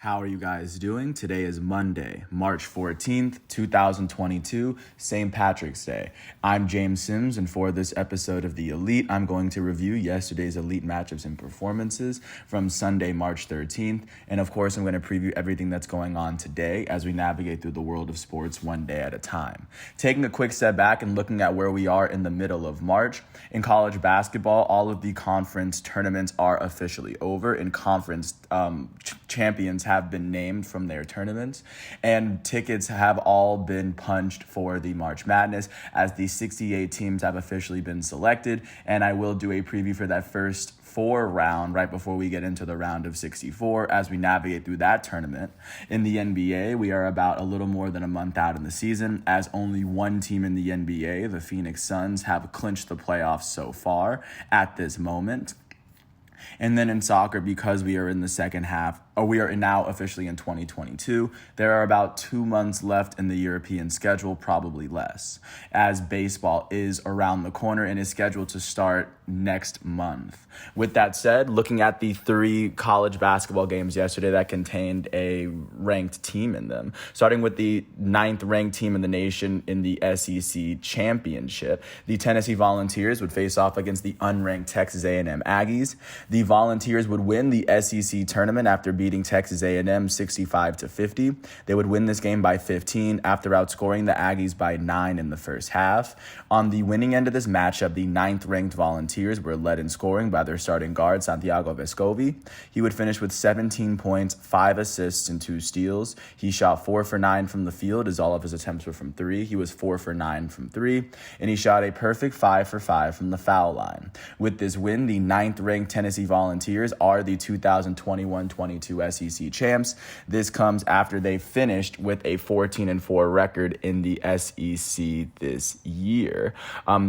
How are you guys doing? Today is Monday, March 14th, 2022, St. Patrick's Day. I'm James Sims, and for this episode of The Elite, I'm going to review yesterday's Elite matchups and performances from Sunday, March 13th. And of course, I'm going to preview everything that's going on today as we navigate through the world of sports one day at a time. Taking a quick step back and looking at where we are in the middle of March, in college basketball, all of the conference tournaments are officially over, and conference champions have been named from their tournaments, and tickets have all been punched for the March Madness as the 68 teams have officially been selected. And I will do a preview for that first four round right before we get into the round of 64 as we navigate through that tournament. In the NBA, we are about a little more than a month out in the season as only one team in the NBA, the Phoenix Suns, have clinched the playoffs so far at this moment. And then in soccer, because we are in the second half, or we are now officially in 2022, there are about 2 months left in the European schedule, probably less, as baseball is around the corner and is scheduled to start next month. With that said, looking at the 3 college basketball games yesterday that contained a ranked team in them, starting with the 9th ranked team in the nation in the SEC championship, the Tennessee Volunteers would face off against the unranked Texas A&M Aggies. The Volunteers would win the SEC tournament after beating Texas A&M 65-50. They would win this game by 15 after outscoring the Aggies by 9 in the first half. On the winning end of this matchup, the 9th ranked Volunteers were led in scoring by their starting guard, Santiago Vescovi. He would finish with 17 points, 5 assists, and 2 steals. He shot 4 for 9 from the field as all of his attempts were from 3. He was 4 for 9 from 3, and he shot a perfect 5 for 5 from the foul line. With this win, the 9th ranked Tennessee Volunteers are the 2021-22 SEC champs. This comes after they finished with a 14-4 record in the SEC this year.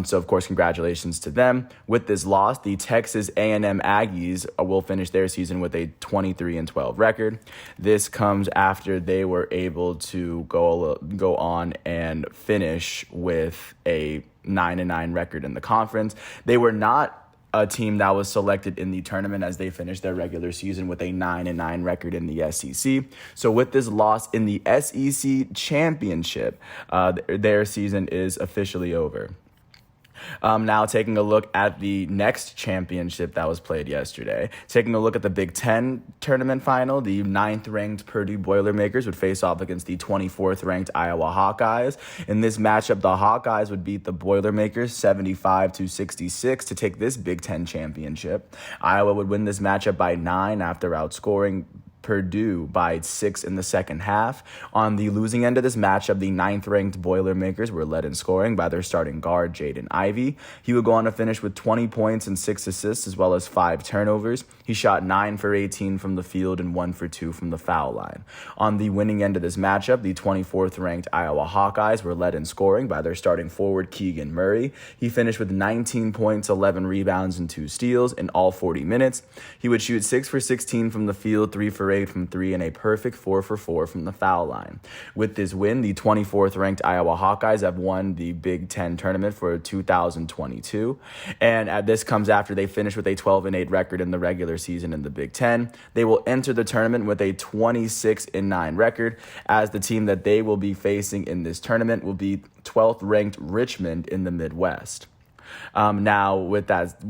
So of course, congratulations to them. With this loss, the Texas A&M Aggies will finish their season with a 23-12 record. This comes after they were able to go on and finish with a 9-9 record in the conference. They were not a team that was selected in the tournament as they finished their regular season with a 9-9 record in the SEC. So with this loss in the SEC championship, their season is officially over. Now taking a look at the next championship that was played yesterday. Taking a look at the Big Ten tournament final, the 9th ranked Purdue Boilermakers would face off against the 24th ranked Iowa Hawkeyes. In this matchup, the Hawkeyes would beat the Boilermakers 75-66 to take this Big Ten championship. Iowa would win this matchup by 9 after outscoring Purdue by 6 in the second half. On the losing end of this matchup, the 9th ranked Boilermakers were led in scoring by their starting guard, Jaden Ivey. He would go on to finish with 20 points and 6 assists as well as 5 turnovers. He shot 9 for 18 from the field and 1 for 2 from the foul line. On the winning end of this matchup, the 24th ranked Iowa Hawkeyes were led in scoring by their starting forward, Keegan Murray. He finished with 19 points, 11 rebounds, and 2 steals in all 40 minutes. He would shoot 6 for 16 from the field, 3 for 8 from 3, and a perfect 4 for 4 from the foul line. With this win, the 24th ranked Iowa Hawkeyes have won the Big Ten tournament for 2022. And this comes after they finished with a 12-8 record in the regular season in the Big Ten. They will enter the tournament with a 26-9 record, as the team that they will be facing in this tournament will be 12th ranked Richmond in the Midwest. Now, with this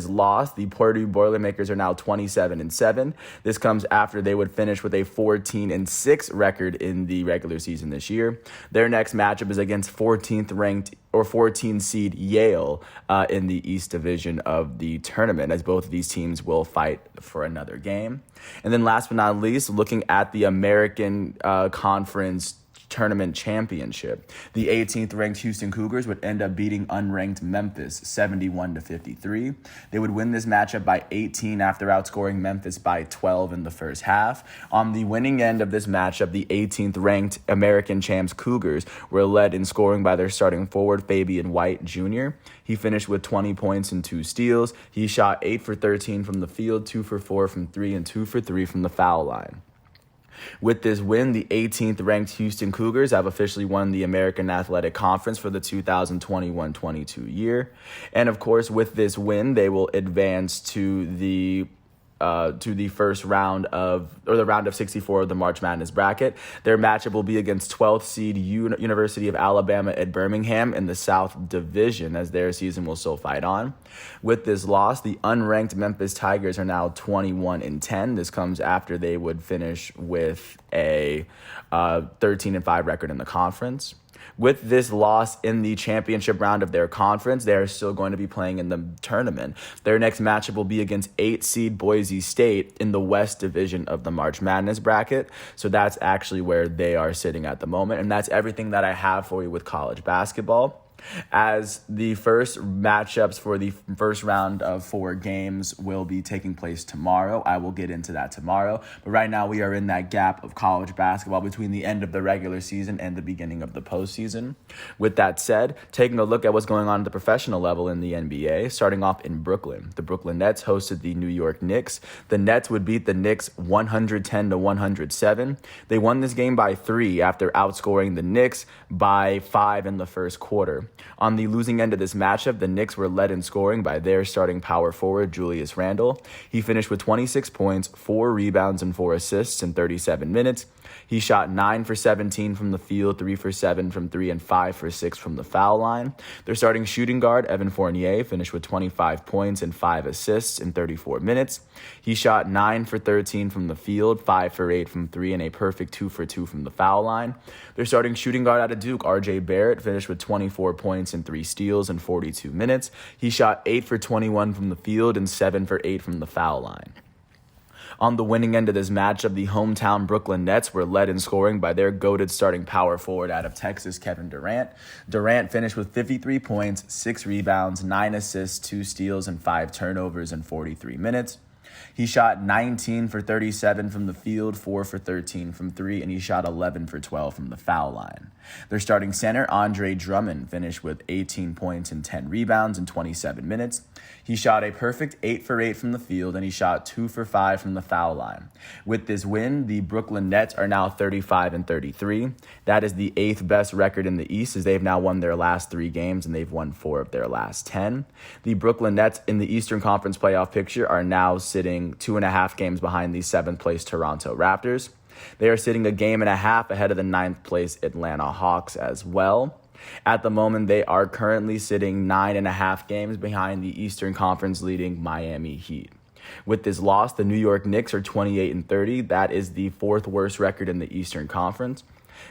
loss, the Purdue Boilermakers are now 27-7. This comes after they would finish with a 14-6 record in the regular season this year. Their next matchup is against 14th ranked or 14 seed Yale in the East Division of the tournament, as both of these teams will fight for another game. And then last but not least, looking at the American Conference Tournament Championship, the 18th ranked Houston Cougars would end up beating unranked Memphis 71-53. They would win this matchup by 18 after outscoring Memphis by 12 in the first half. On the winning end of this matchup, the 18th ranked American champs Cougars were led in scoring by their starting forward, Fabian White Jr. He finished with 20 points and 2 steals. He shot 8 for 13 from the field, 2 for 4 from 3, and 2 for 3 from the foul line. With this win, the 18th ranked Houston Cougars have officially won the American Athletic Conference for the 2021-22 year. And of course, with this win, they will advance to the to the round of 64 of the March Madness bracket. Their matchup will be against 12th seed University of Alabama at Birmingham in the South Division, as their season will still fight on. With this loss, the unranked Memphis Tigers are now 21-10. This comes after they would finish with a 13-5 record in the conference. With this loss in the championship round of their conference, they are still going to be playing in the tournament. Their next matchup will be against 8th seed Boise State in the West Division of the March Madness bracket. So that's actually where they are sitting at the moment. And that's everything that I have for you with college basketball. As the first matchups for the first round of 4 games will be taking place tomorrow. I will get into that tomorrow. But right now we are in that gap of college basketball between the end of the regular season and the beginning of the postseason. With that said, taking a look at what's going on at the professional level in the NBA, starting off in Brooklyn. The Brooklyn Nets hosted the New York Knicks. The Nets would beat the Knicks 110-107. They won this game by 3 after outscoring the Knicks by 5 in the first quarter. On the losing end of this matchup, the Knicks were led in scoring by their starting power forward, Julius Randle. He finished with 26 points, 4 rebounds, and 4 assists in 37 minutes. He shot 9 for 17 from the field, 3 for 7 from 3, and 5 for 6 from the foul line. Their starting shooting guard, Evan Fournier, finished with 25 points and 5 assists in 34 minutes. He shot 9 for 13 from the field, 5 for 8 from 3, and a perfect 2 for 2 from the foul line. Their starting shooting guard out of Duke, RJ Barrett, finished with 24 points and 3 steals in 42 minutes. He shot 8 for 21 from the field and 7 for 8 from the foul line. On the winning end of this matchup, the hometown Brooklyn Nets were led in scoring by their goated starting power forward out of Texas, Kevin Durant. Durant finished with 53 points, 6 rebounds, 9 assists, 2 steals, and 5 turnovers in 43 minutes. He shot 19 for 37 from the field, 4 for 13 from 3, and he shot 11 for 12 from the foul line. Their starting center, Andre Drummond, finished with 18 points and 10 rebounds in 27 minutes. He shot a perfect 8 for 8 from the field, and he shot 2 for 5 from the foul line. With this win, the Brooklyn Nets are now 35-33. That is the 8th best record in the East, as they've now won their last 3 games, and they've won 4 of their last 10. The Brooklyn Nets in the Eastern Conference playoff picture are now sitting 2.5 games behind the 7th place Toronto Raptors. They are sitting a game and a half ahead of the 9th place Atlanta Hawks as well. At the moment, they are currently sitting 9.5 games behind the Eastern Conference leading Miami Heat. With this loss, the New York Knicks are 28-30. That is the 4th worst record in the Eastern Conference.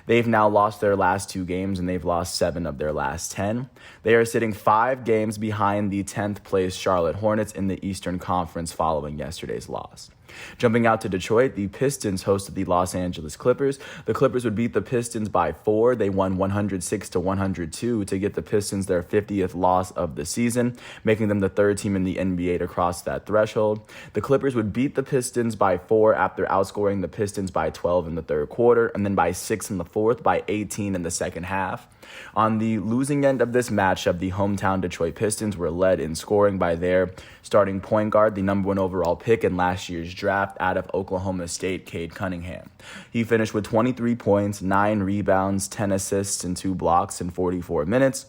They've now lost their last 2 games, and they've lost 7 of their last 10. They are sitting 5 games behind the 10th place Charlotte Hornets in the Eastern Conference following yesterday's loss. Jumping out to Detroit, the Pistons hosted the Los Angeles Clippers. The Clippers would beat the Pistons by 4. They won 106-102 to get the Pistons their 50th loss of the season, making them the 3rd team in the NBA to cross that threshold. The Clippers would beat the Pistons by 4 after outscoring the Pistons by 12 in the 3rd quarter, and then by 6 in the 4th, by 18 in the 2nd half. On the losing end of this matchup, the hometown Detroit Pistons were led in scoring by their starting point guard, the number 1 overall pick in last year's draft out of Oklahoma State, Cade Cunningham. He finished with 23 points, 9 rebounds, 10 assists, and 2 blocks in 44 minutes.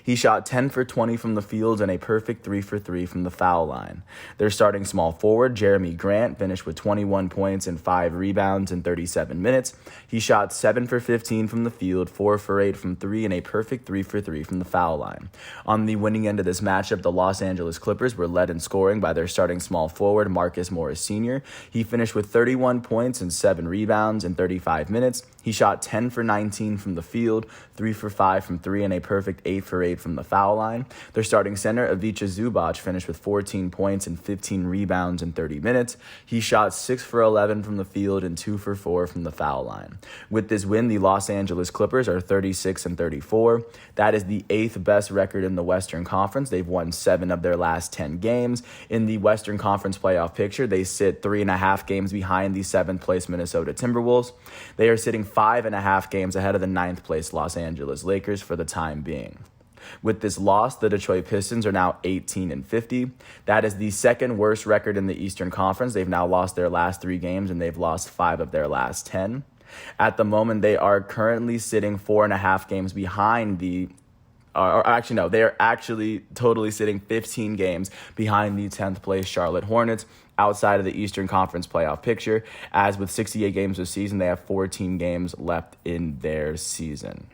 He shot 10 for 20 from the field and a perfect 3 for 3 from the foul line. Their starting small forward, Jeremy Grant, finished with 21 points and 5 rebounds in 37 minutes. He shot 7 for 15 from the field, 4 for 8 from 3, and a perfect 3 for 3 from the foul line. On the winning end of this matchup, the Los Angeles Clippers were led in scoring by their starting small forward, Marcus Morris Sr. He finished with 31 points and 7 rebounds in 35 minutes. He shot 10 for 19 from the field, 3 for 5 from 3, and a perfect 8 for 8 from the foul line. Their starting center, Ivica Zubac, finished with 14 points and 15 rebounds in 30 minutes. He shot 6 for 11 from the field and 2 for 4 from the foul line. With this win, the Los Angeles Clippers are 36-34. That is the 8th best record in the Western Conference. They've won 7 of their last 10 games. In the Western Conference playoff picture, they sit 3.5 games behind the 7th place Minnesota Timberwolves. They are sitting 5.5 games ahead of the 9th place Los Angeles Lakers for the time being. With this loss, the Detroit Pistons are now 18-50. That is the 2nd worst record in the Eastern Conference. They've now lost their last 3 games, and they've lost 5 of their last 10. At the moment, they are currently sitting 4.5 games behind the or actually no, they are actually totally sitting 15 games behind the 10th place Charlotte Hornets outside of the Eastern Conference playoff picture. As with 68 games this season, they have 14 games left in their season.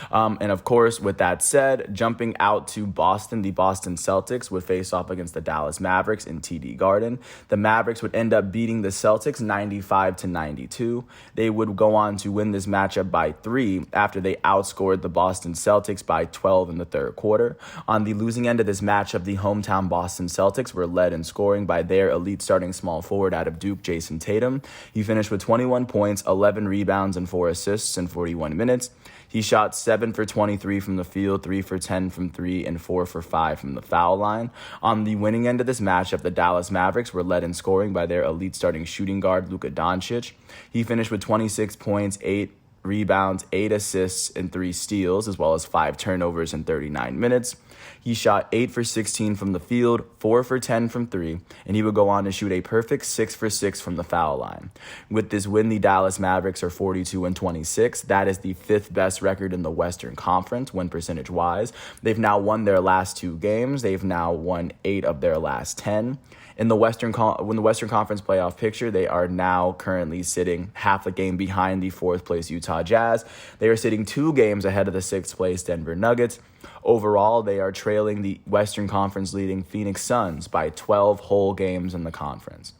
And of course, with that said, jumping out to Boston, the Boston Celtics would face off against the Dallas Mavericks in TD Garden. The Mavericks would end up beating the Celtics 95-92. They would go on to win this matchup by 3 after they outscored the Boston Celtics by 12 in the third quarter. On the losing end of this matchup, the hometown Boston Celtics were led in scoring by their elite starting small forward out of Duke, Jason Tatum. He finished with 21 points, 11 rebounds, and 4 assists in 41 minutes. He shot 7 for 23 from the field, 3 for 10 from 3, and 4 for 5 from the foul line. On the winning end of this matchup, the Dallas Mavericks were led in scoring by their elite starting shooting guard, Luka Doncic. He finished with 26 points, 8 rebounds, 8 assists, and 3 steals, as well as 5 turnovers in 39 minutes. He shot 8 for 16 from the field, 4 for 10 from 3, and he would go on to shoot a perfect 6 for 6 from the foul line. With this win, the Dallas Mavericks are 42-26. That is the 5th best record in the Western Conference, win percentage-wise. They've now won their last 2 games. They've now won 8 of their last 10. In the Western Conference playoff picture, they are now currently sitting half a game behind the 4th place Utah Jazz. They are sitting 2 games ahead of the 6th place Denver Nuggets. Overall, they are trailing the Western Conference leading Phoenix Suns by 12 whole games in the conference.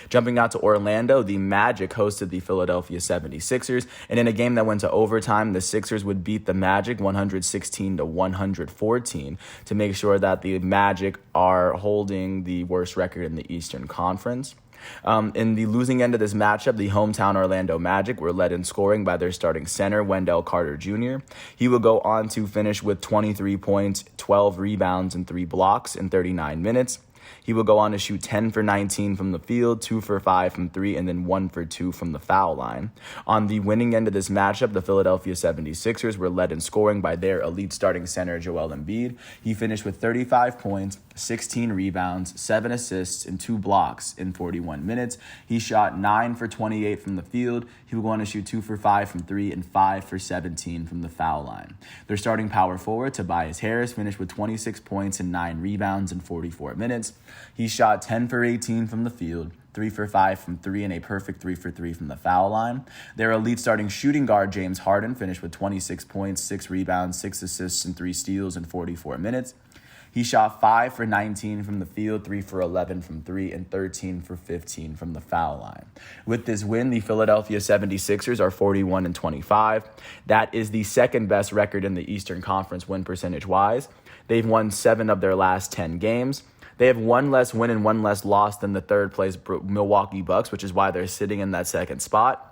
Jumping out to Orlando, the Magic hosted the Philadelphia 76ers, and in a game that went to overtime, the Sixers would beat the Magic 116-114 to make sure that the Magic are holding the worst record in the Eastern Conference. In the losing end of this matchup, the hometown Orlando Magic were led in scoring by their starting center, Wendell Carter Jr. He would go on to finish with 23 points, 12 rebounds, and 3 blocks in 39 minutes. He will go on to shoot 10 for 19 from the field, 2 for 5 from 3, and then 1 for 2 from the foul line. On the winning end of this matchup, the Philadelphia 76ers were led in scoring by their elite starting center, Joel Embiid. He finished with 35 points, 16 rebounds, 7 assists, and 2 blocks in 41 minutes. He shot 9 for 28 from the field. He will go on to shoot 2 for 5 from 3 and 5 for 17 from the foul line. Their starting power forward, Tobias Harris, finished with 26 points and 9 rebounds in 44 minutes. He shot 10 for 18 from the field, 3 for 5 from 3, and a perfect 3 for 3 from the foul line. Their elite starting shooting guard, James Harden, finished with 26 points, 6 rebounds, 6 assists, and 3 steals in 44 minutes. He shot 5 for 19 from the field, 3 for 11 from 3, and 13 for 15 from the foul line. With this win, the Philadelphia 76ers are 41-25. That is the 2nd best record in the Eastern Conference win percentage-wise. They've won 7 of their last 10 games. They have 1 less win and 1 less loss than the 3rd place Milwaukee Bucks, which is why they're sitting in that 2nd spot.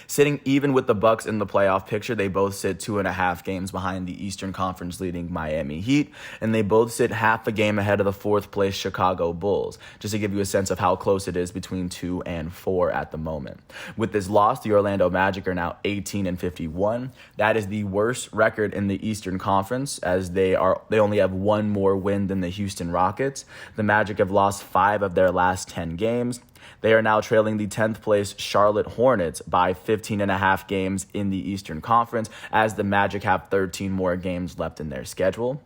Sitting even with the Bucks in the playoff picture, they both sit 2.5 games behind the Eastern Conference leading Miami Heat, and they both sit half a game ahead of the 4th place Chicago Bulls, just to give you a sense of how close it is between 2 and 4 at the moment. With this loss, the Orlando Magic are now 18-51. That is the worst record in the Eastern Conference, as they only have 1 more win than the Houston Rockets. The Magic have lost 5 of their last 10 games. They are now trailing the 10th place Charlotte Hornets by 15.5 games in the Eastern Conference, as the Magic have 13 more games left in their schedule.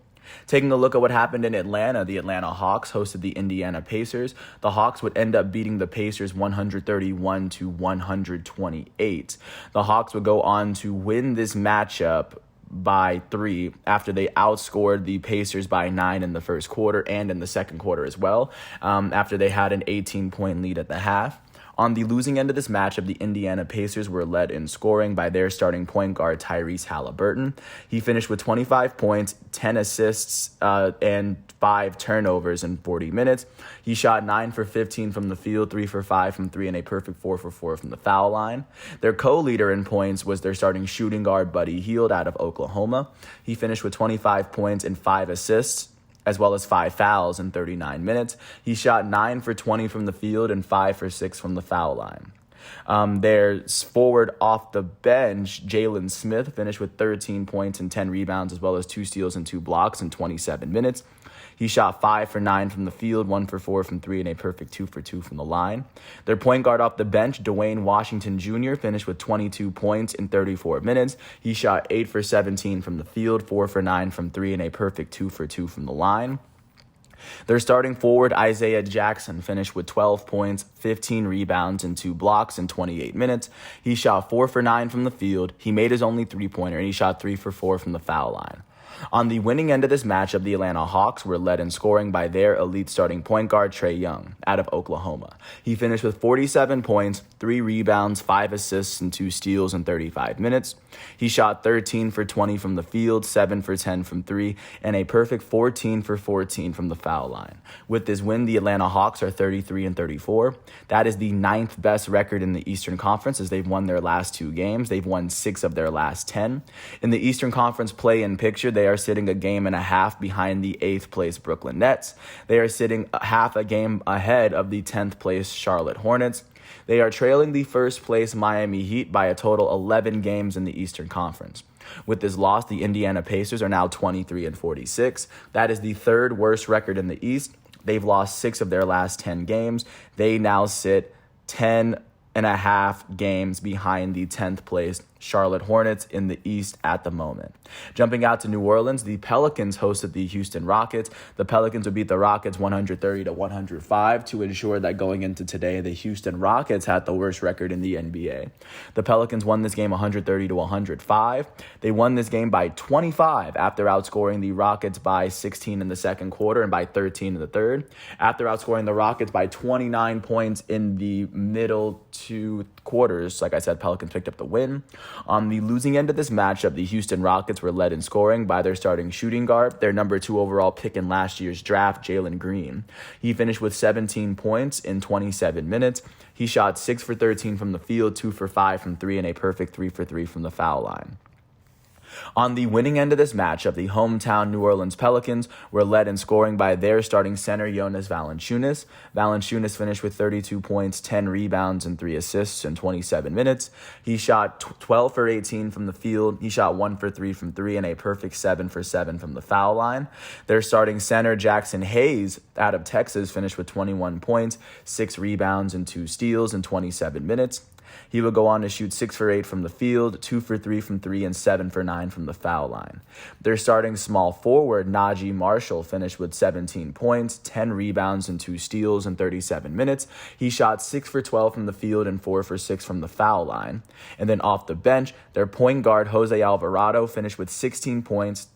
Taking a look at what happened in Atlanta, the Atlanta Hawks hosted the Indiana Pacers. The Hawks would end up beating the Pacers 131-128. The Hawks would go on to win this matchup by 3 after they outscored the Pacers by 9 in the first quarter and in the second quarter as well, after they had an 18-point lead at the half. On the losing end of this matchup, the Indiana Pacers were led in scoring by their starting point guard, Tyrese Halliburton. He finished with 25 points, 10 assists, and 5 turnovers in 40 minutes. He shot 9 for 15 from the field, 3 for 5 from 3, and a perfect 4 for 4 from the foul line. Their co-leader in points was their starting shooting guard, Buddy Hield, out of Oklahoma. He finished with 25 points and 5 assists, as well as 5 fouls in 39 minutes. He shot 9 for 20 from the field and 5 for 6 from the foul line. Their forward off the bench, Jalen Smith, finished with 13 points and 10 rebounds, as well as 2 steals and 2 blocks in 27 minutes. He shot 5 for 9 from the field, 1 for 4 from 3, and a perfect 2 for 2 from the line. Their point guard off the bench, Dwayne Washington Jr., finished with 22 points in 34 minutes. He shot 8 for 17 from the field, 4 for 9 from 3, and a perfect 2 for 2 from the line. Their starting forward, Isaiah Jackson, finished with 12 points, 15 rebounds, and 2 blocks in 28 minutes. He shot 4 for 9 from the field. He made his only three-pointer, and he shot 3 for 4 from the foul line. On the winning end of this matchup, the Atlanta Hawks were led in scoring by their elite starting point guard, Trae Young, out of Oklahoma. He finished with 47 points, 3 rebounds, 5 assists, and 2 steals in 35 minutes. He shot 13 for 20 from the field, 7 for 10 from 3, and a perfect 14 for 14 from the foul line. With this win, the Atlanta Hawks are 33-34. That is the 9th best record in the Eastern Conference, as they've won their last 2 games. They've won 6 of their last 10. In the Eastern Conference play-in picture, they are sitting a game and a half behind the 8th place Brooklyn Nets. They are sitting half a game ahead of the 10th place Charlotte Hornets. They are trailing the first place Miami Heat by a total 11 games in the Eastern Conference. With this loss, the Indiana Pacers are now 23-46. That is the 3rd worst record in the East. They've lost 6 of their last 10 games. They now sit 10.5 games behind the 10th place Charlotte Hornets in the East at the moment. Jumping out to New Orleans, the Pelicans hosted the Houston Rockets. The Pelicans would beat the Rockets 130-105 to ensure that going into today, the Houston Rockets had the worst record in the NBA. The Pelicans won this game 130-105. They won this game by 25 after outscoring the Rockets by 16 in the second quarter and by 13 in the third. After outscoring the Rockets by 29 points in the middle 2 quarters, like I said, Pelicans picked up the win. On the losing end of this matchup, the Houston Rockets were led in scoring by their starting shooting guard, their number 2 overall pick in last year's draft, Jalen Green. He finished with 17 points in 27 minutes. He shot 6 for 13 from the field, 2 for 5 from 3, and a perfect 3 for 3 from the foul line. On the winning end of this matchup, the hometown New Orleans Pelicans were led in scoring by their starting center, Jonas Valanciunas. Valanciunas finished with 32 points, 10 rebounds, and 3 assists in 27 minutes. He shot 12 for 18 from the field. He shot 1 for 3 from 3 and a perfect 7 for 7 from the foul line. Their starting center, Jackson Hayes, out of Texas, finished with 21 points, 6 rebounds, and 2 steals in 27 minutes. He would go on to shoot 6 for 8 from the field, 2 for 3 from 3, and 7 for 9 from the foul line. Their starting small forward, Najee Marshall, finished with 17 points, 10 rebounds, and 2 steals in 37 minutes. He shot 6 for 12 from the field and 4 for 6 from the foul line. And then off the bench, their point guard, Jose Alvarado, finished with 16 points,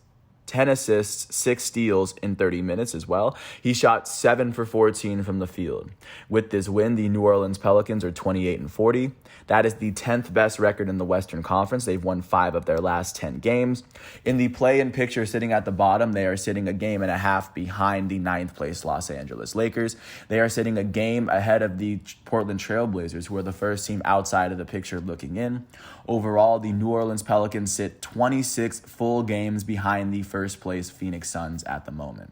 10 assists, 6 steals in 30 minutes as well. He shot 7 for 14 from the field. With this win, the New Orleans Pelicans are 28-40. That is the 10th best record in the Western Conference. They've won 5 of their last 10 games. In the play-in picture, sitting at the bottom, they are sitting a game and a half behind the 9th place Los Angeles Lakers. They are sitting a game ahead of the Portland Trail Blazers, who are the first team outside of the picture looking in. Overall, the New Orleans Pelicans sit 26 full games behind the first place Phoenix Suns at the moment,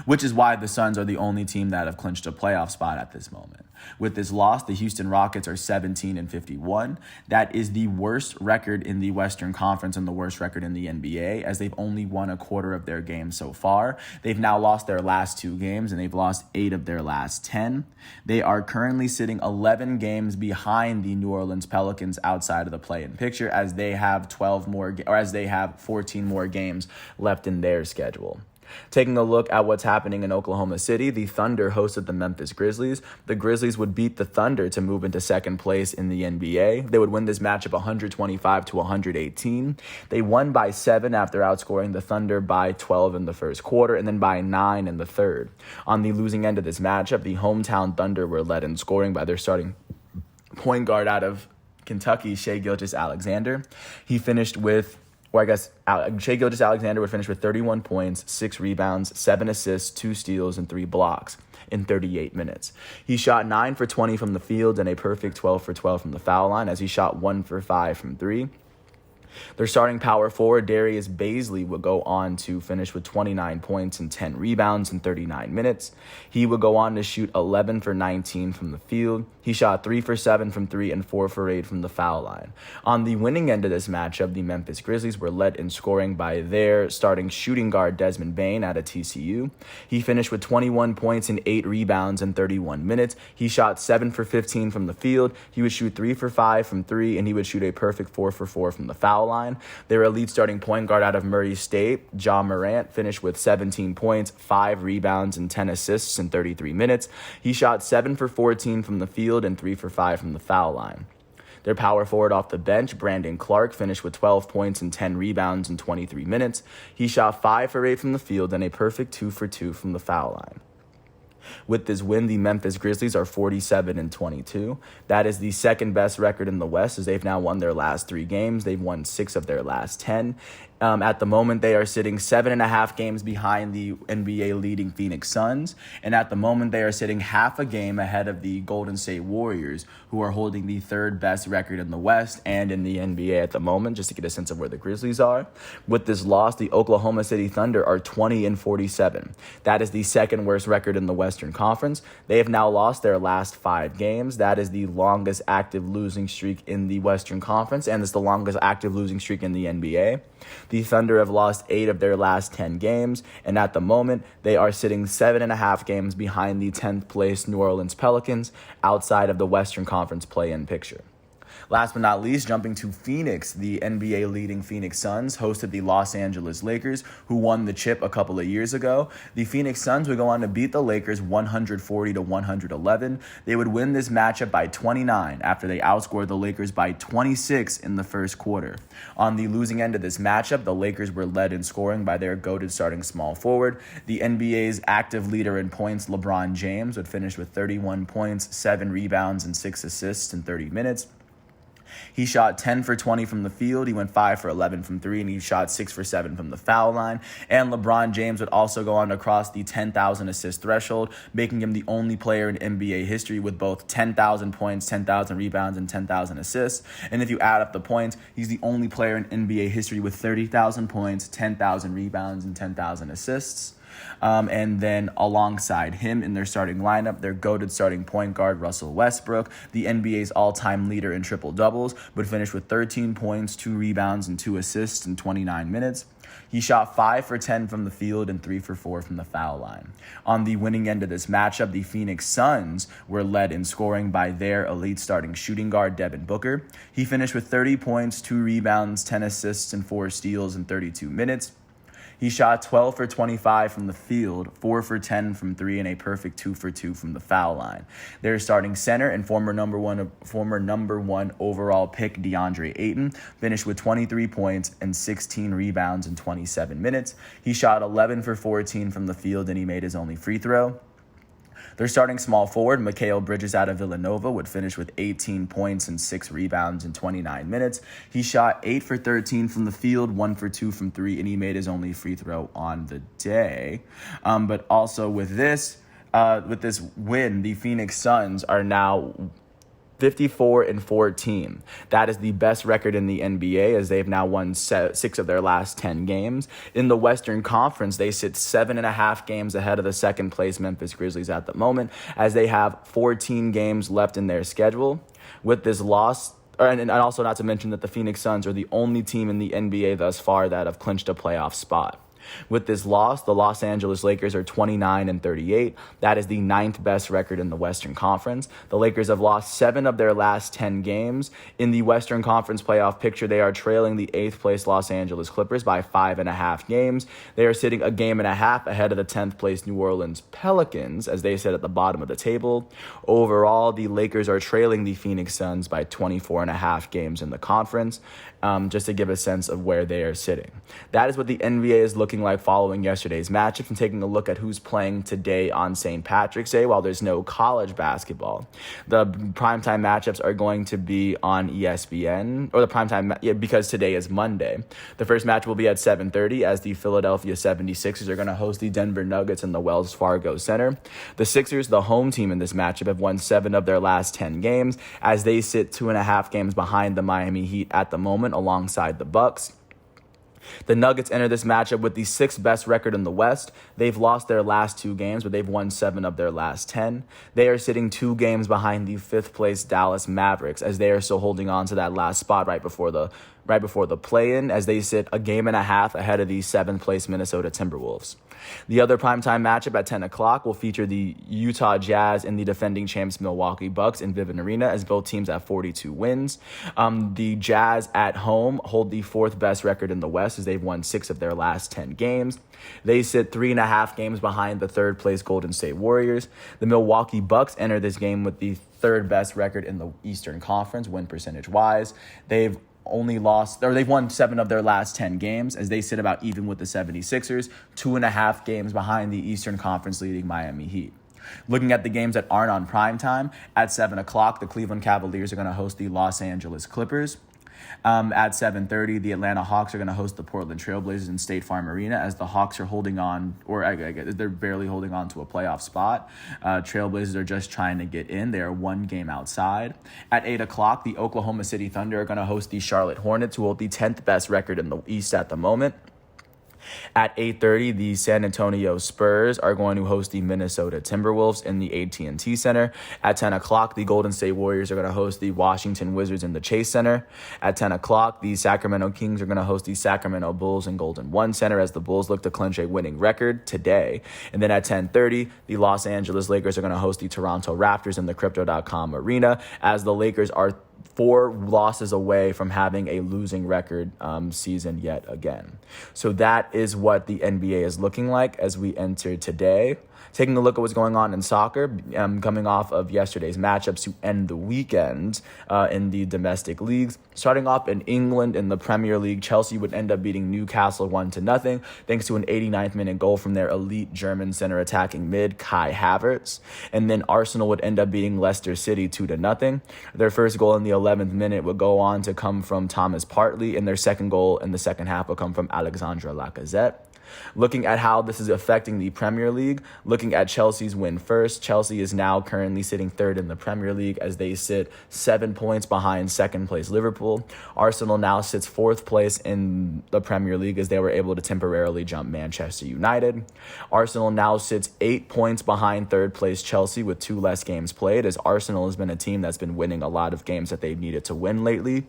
which is why the Suns are the only team that have clinched a playoff spot at this moment. With this loss, the Houston Rockets are 17-51. That is the worst record in the Western Conference and the worst record in the NBA, as they've only won a quarter of their games so far. They've now lost their last 2 games, and they've lost 8 of their last 10. They are currently sitting 11 games behind the New Orleans Pelicans outside of the play-in picture, as they have 14 more games left in their schedule. Taking a look at what's happening in Oklahoma City, the Thunder hosted the Memphis Grizzlies. The Grizzlies would beat the Thunder to move into second place in the NBA. They would win this matchup 125-118. They won by 7 after outscoring the Thunder by 12 in the first quarter and then by 9 in the third. On the losing end of this matchup, the hometown Thunder were led in scoring by their starting point guard out of Kentucky, Shai Gilgeous-Alexander. He finished with Shai Gilgeous-Alexander would finish with 31 points, 6 rebounds, 7 assists, 2 steals, and 3 blocks in 38 minutes. He shot 9 for 20 from the field and a perfect 12 for 12 from the foul line, as he shot 1 for 5 from 3. Their starting power forward, Darius Bazley, would go on to finish with 29 points and 10 rebounds in 39 minutes. He would go on to shoot 11 for 19 from the field. He shot 3 for 7 from 3 and 4 for 8 from the foul line. On the winning end of this matchup, the Memphis Grizzlies were led in scoring by their starting shooting guard, Desmond Bane, out of TCU. He finished with 21 points and 8 rebounds in 31 minutes. He shot 7 for 15 from the field. He would shoot 3 for 5 from 3, and he would shoot a perfect 4 for 4 from the foul line. Their elite starting point guard out of Murray State, Ja Morant, finished with 17 points, 5 rebounds, and 10 assists in 33 minutes. He shot 7 for 14 from the field and 3 for 5 from the foul line. Their power forward off the bench, Brandon Clark, finished with 12 points and 10 rebounds in 23 minutes. He shot 5 for 8 from the field and a perfect 2 for 2 from the foul line. With this win, the Memphis Grizzlies are 47-22. That is the second best record in the West, as they've now won their last 3 games. They've won 6 of their last 10. At the moment, they are sitting 7.5 games behind the NBA leading Phoenix Suns. And at the moment, they are sitting half a game ahead of the Golden State Warriors, who are holding the third best record in the West and in the NBA at the moment, just to get a sense of where the Grizzlies are. With this loss, the Oklahoma City Thunder are 20-47. That is the second worst record in the Western Conference. They have now lost their last 5 games. That is the longest active losing streak in the Western Conference, and it's the longest active losing streak in the NBA. The Thunder have lost 8 of their last 10 games, and at the moment, they are sitting 7.5 games behind the 10th place New Orleans Pelicans outside of the Western Conference play-in picture. Last but not least, jumping to Phoenix, the NBA leading Phoenix Suns hosted the Los Angeles Lakers, who won the chip a couple of years ago. The Phoenix Suns would go on to beat the Lakers 140-111. They would win this matchup by 29 after they outscored the Lakers by 26 in the first quarter. On the losing end of this matchup, the Lakers were led in scoring by their goated starting small forward. The NBA's active leader in points, LeBron James, would finish with 31 points, 7 rebounds, and 6 assists in 30 minutes. He shot 10 for 20 from the field. He went 5 for 11 from 3, and he shot 6 for 7 from the foul line. And LeBron James would also go on to cross the 10,000 assist threshold, making him the only player in NBA history with both 10,000 points, 10,000 rebounds, and 10,000 assists. And if you add up the points, he's the only player in NBA history with 30,000 points, 10,000 rebounds, and 10,000 assists. And then alongside him in their starting lineup, their goated starting point guard, Russell Westbrook, the NBA's all-time leader in triple-doubles, would finish with 13 points, 2 rebounds, and 2 assists in 29 minutes. He shot 5 for 10 from the field and 3 for 4 from the foul line. On the winning end of this matchup, the Phoenix Suns were led in scoring by their elite starting shooting guard, Devin Booker. He finished with 30 points, 2 rebounds, 10 assists, and 4 steals in 32 minutes. He shot 12 for 25 from the field, 4 for 10 from 3, and a perfect 2 for 2 from the foul line. Their starting center and former number one overall pick, DeAndre Ayton, finished with 23 points and 16 rebounds in 27 minutes. He shot 11 for 14 from the field, and he made his only free throw. Their starting small forward, Mikal Bridges out of Villanova, would finish with 18 points and 6 rebounds in 29 minutes. He shot 8 for 13 from the field, 1 for 2 from 3, and he made his only free throw on the day. But also with this win, the Phoenix Suns are now 54-14. That is the best record in the NBA, as they've now won 6 of their last 10 games. In the Western Conference, they sit 7.5 games ahead of the second place Memphis Grizzlies at the moment, as they have 14 games left in their schedule. With this loss, and also not to mention that the Phoenix Suns are the only team in the NBA thus far that have clinched a playoff spot. With this loss, the Los Angeles Lakers are 29-38. That is the 9th best record in the Western Conference. The Lakers have lost 7 of their last 10 games. In the Western Conference playoff picture, they are trailing the 8th place Los Angeles Clippers by 5.5 games. They are sitting a game and a half ahead of the 10th place New Orleans Pelicans, as they sit at the bottom of the table. Overall, the Lakers are trailing the Phoenix Suns by 24.5 games in the conference, just to give a sense of where they are sitting. That is what the NBA is looking looking like following yesterday's matchups and taking a look at who's playing today on St. Patrick's Day while there's no college basketball. The primetime matchups are going to be on ESPN, or the primetime, because today is Monday. The first match will be at 7:30 as the Philadelphia 76ers are going to host the Denver Nuggets in the Wells Fargo Center. The Sixers, the home team in this matchup, have won 7 of their last 10 games as they sit 2.5 games behind the Miami Heat at the moment alongside the Bucks. The Nuggets enter this matchup with the 6th best record in the West. They've lost their last 2 games, but they've won 7 of their last 10. They are sitting 2 games behind the 5th place Dallas Mavericks as they are still holding on to that last spot right before the play-in, as they sit a game and a half ahead of the 7th place Minnesota Timberwolves. The other primetime matchup at 10 o'clock will feature the Utah Jazz and the defending champs Milwaukee Bucks in Vivint Arena, as both teams have 42 wins. The Jazz at home hold the 4th best record in the West as they've won 6 of their last 10 games. They sit 3.5 games behind the 3rd place Golden State Warriors. The Milwaukee Bucks enter this game with the 3rd best record in the Eastern Conference, win percentage wise. They've won 7 of their last 10 games as they sit about even with the 76ers, 2.5 games behind the Eastern Conference leading Miami Heat. Looking at the games that aren't on primetime, at 7 o'clock, the Cleveland Cavaliers are going to host the Los Angeles Clippers. At 7:30, the Atlanta Hawks are going to host the Portland Trailblazers in State Farm Arena as the Hawks are holding on, or they're barely holding on to a playoff spot. Trailblazers are just trying to get in. They are 1 game outside. At 8 o'clock, the Oklahoma City Thunder are going to host the Charlotte Hornets, who hold the 10th best record in the East at the moment. At 8:30, the San Antonio Spurs are going to host the Minnesota Timberwolves in the AT&T Center. At 10 o'clock, the Golden State Warriors are going to host the Washington Wizards in the Chase Center. At 10 o'clock, the Sacramento Kings are going to host the Sacramento Bulls in Golden One Center as the Bulls look to clinch a winning record today. And then at 10:30, the Los Angeles Lakers are going to host the Toronto Raptors in the Crypto.com Arena as the Lakers are 4 losses away from having a losing record season yet again. So that is what the NBA is looking like as we enter today. Taking a look at what's going on in soccer, coming off of yesterday's matchups to end the weekend in the domestic leagues. Starting off in England in the Premier League, Chelsea would end up beating Newcastle 1-0 thanks to an 89th minute goal from their elite German center attacking mid, Kai Havertz. And then Arsenal would end up beating Leicester City 2-0. Their first goal in the 11th minute would go on to come from Thomas Partey, and their second goal in the second half would come from Alexandre Lacazette. Looking at how this is affecting the Premier League, looking at Chelsea's win first, Chelsea is now currently sitting 3rd in the Premier League as they sit 7 points behind 2nd place Liverpool. Arsenal now sits 4th place in the Premier League as they were able to temporarily jump Manchester United. Arsenal now sits 8 points behind 3rd place Chelsea with 2 less games played, as Arsenal has been a team that's been winning a lot of games that they've needed to win lately.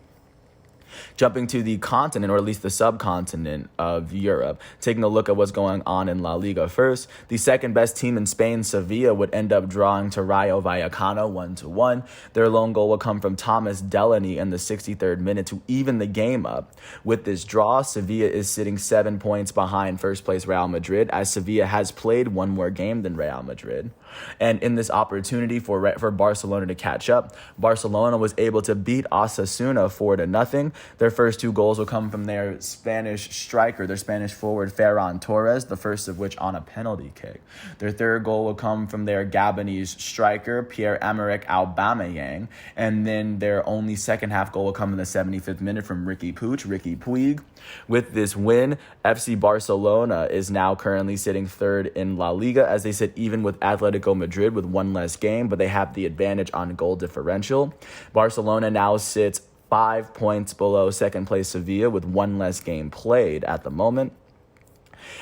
Jumping to the continent, or at least the subcontinent of Europe, taking a look at what's going on in La Liga first. The second best team in Spain, Sevilla, would end up drawing to Rayo Vallecano 1-1. Their lone goal will come from Thomas Delaney in the 63rd minute to even the game up. With this draw, Sevilla is sitting 7 points behind first place Real Madrid, as Sevilla has played 1 more game than Real Madrid. And in this opportunity for Barcelona to catch up, Barcelona was able to beat Osasuna 4-0. Their first 2 goals will come from their Spanish striker, their Spanish forward Ferran Torres, the first of which on a penalty kick. Their third goal will come from their Gabonese striker, Pierre-Emerick Aubameyang. And then their only second half goal will come in the 75th minute from Riqui Puig. With this win, FC Barcelona is now currently sitting 3rd in La Liga as they sit even with Atletico Madrid with 1 less game, but they have the advantage on goal differential. Barcelona now sits 5 points below second place Sevilla with 1 less game played at the moment.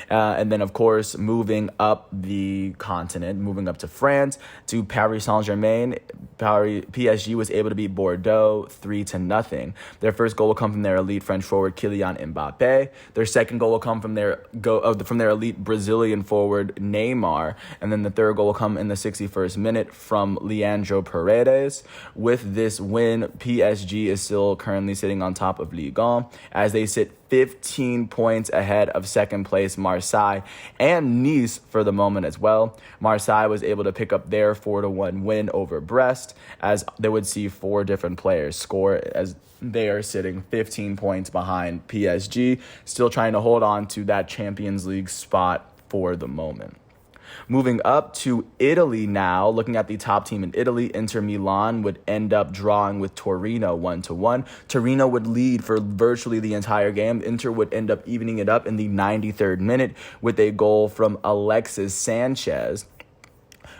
And then, of course, moving up the continent, moving up to France, to Paris Saint-Germain, PSG was able to beat Bordeaux 3-0. Their first goal will come from their elite French forward Kylian Mbappe. Their second goal will come from their elite Brazilian forward Neymar, and then the third goal will come in the 61st minute from Leandro Paredes. With this win, PSG is still currently sitting on top of Ligue 1 as they sit 15 points ahead of second place Marseille and Nice for the moment as well. Marseille was able to pick up their 4-1 win over Brest, as they would see four different players score, as they are sitting 15 points behind PSG, still trying to hold on to that Champions League spot for the moment. Moving up to Italy now, looking at the top team in Italy, Inter Milan would end up drawing with Torino 1-1. Torino would lead for virtually the entire game. Inter would end up evening it up in the 93rd minute with a goal from Alexis Sanchez.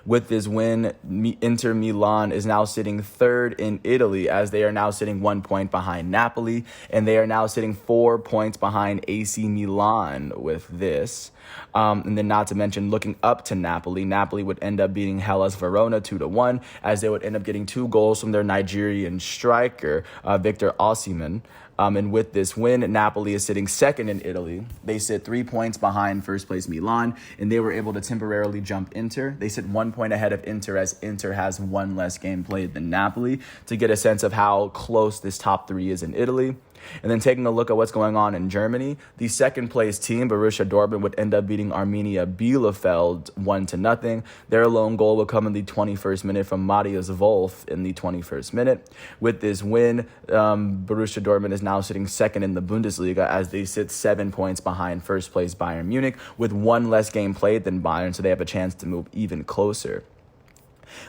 With this win, Inter Milan is now sitting third in Italy, as they are now sitting 1 point behind Napoli, and they are now sitting 4 points behind AC Milan with this. And then not to mention, looking up to Napoli, Napoli would end up beating Hellas Verona 2-1, as they would end up getting 2 goals from their Nigerian striker, Victor Osimhen. And with this win, Napoli is sitting second in Italy. They sit 3 points behind first place Milan, and they were able to temporarily jump Inter. They sit 1 point ahead of Inter, as Inter has one less game played than Napoli, to get a sense of how close this top three is in Italy. And then taking a look at what's going on in Germany, the second place team, Borussia Dortmund, would end up beating Arminia Bielefeld 1-0. Their lone goal would come in the 21st minute from Matthias Wolf in the 21st minute. With this win, Borussia Dortmund is now sitting second in the Bundesliga, as they sit 7 points behind first place Bayern Munich, with one less game played than Bayern, so they have a chance to move even closer.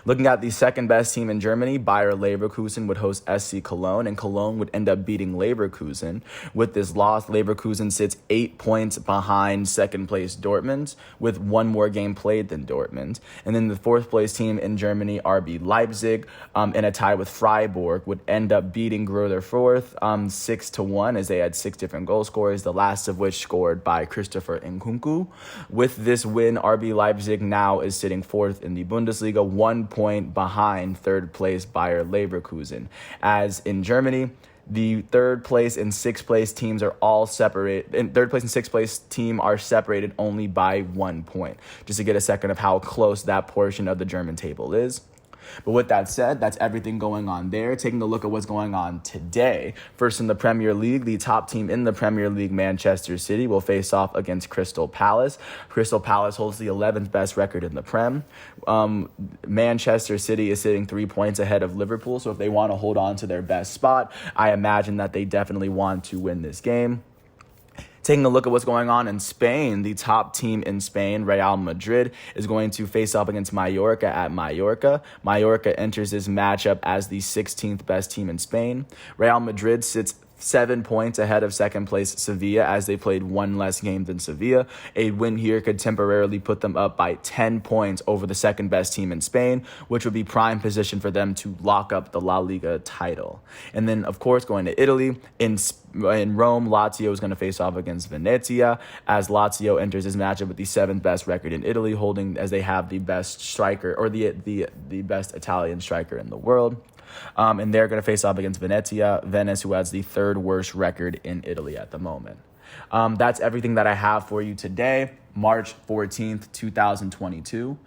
Looking at the second best team in Germany, Bayer Leverkusen would host SC Cologne, and Cologne would end up beating Leverkusen. With this loss, Leverkusen sits 8 points behind second place Dortmund, with one more game played than Dortmund. And then the fourth place team in Germany, RB Leipzig, in a tie with Freiburg, would end up beating Greuther Fürth 6-1, as they had 6 different goal scorers, the last of which scored by Christopher Nkunku. With this win, RB Leipzig now is sitting fourth in the Bundesliga, 1 point behind third place Bayer Leverkusen. As in Germany, the third place and sixth place teams are all separate. And third place and sixth place team are separated only by 1 point, just to get a second of how close that portion of the German table is. But with that said, that's everything going on there. Taking a look at what's going on today. First in the Premier League, the top team in the Premier League, Manchester City, will face off against Crystal Palace. Crystal Palace holds the 11th best record in the Prem. Manchester City is sitting 3 points ahead of Liverpool, so if they want to hold on to their best spot, I imagine that they definitely want to win this game. Taking a look at what's going on in Spain, the top team in Spain, Real Madrid, is going to face up against Mallorca at Mallorca. Mallorca enters this matchup as the 16th best team in Spain. Real Madrid sits 7 points ahead of second place Sevilla, as they played one less game than Sevilla. A win here could temporarily put them up by 10 points over the second best team in Spain, which would be prime position for them to lock up the La Liga title. And then, of course, going to Italy, in Rome, Lazio is going to face off against Venezia, as Lazio enters this matchup with the 7th best record in Italy, holding as they have the best striker, or the best Italian striker in the world. And they're going to face off against Venice, who has the 3rd worst record in Italy at the moment. That's everything that I have for you today, March 14th, 2022.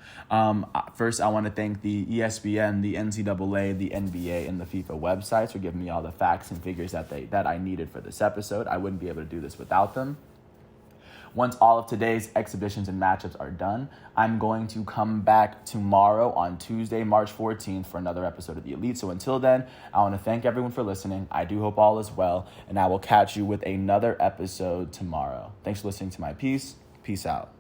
First, I want to thank the ESPN, the NCAA, the NBA, and the FIFA websites for giving me all the facts and figures that I needed for this episode. I wouldn't be able to do this without them. Once all of today's exhibitions and matchups are done, I'm going to come back tomorrow on Tuesday, March 14th, for another episode of The Elite. So until then, I want to thank everyone for listening. I do hope all is well, and I will catch you with another episode tomorrow. Thanks for listening to my piece. Peace out.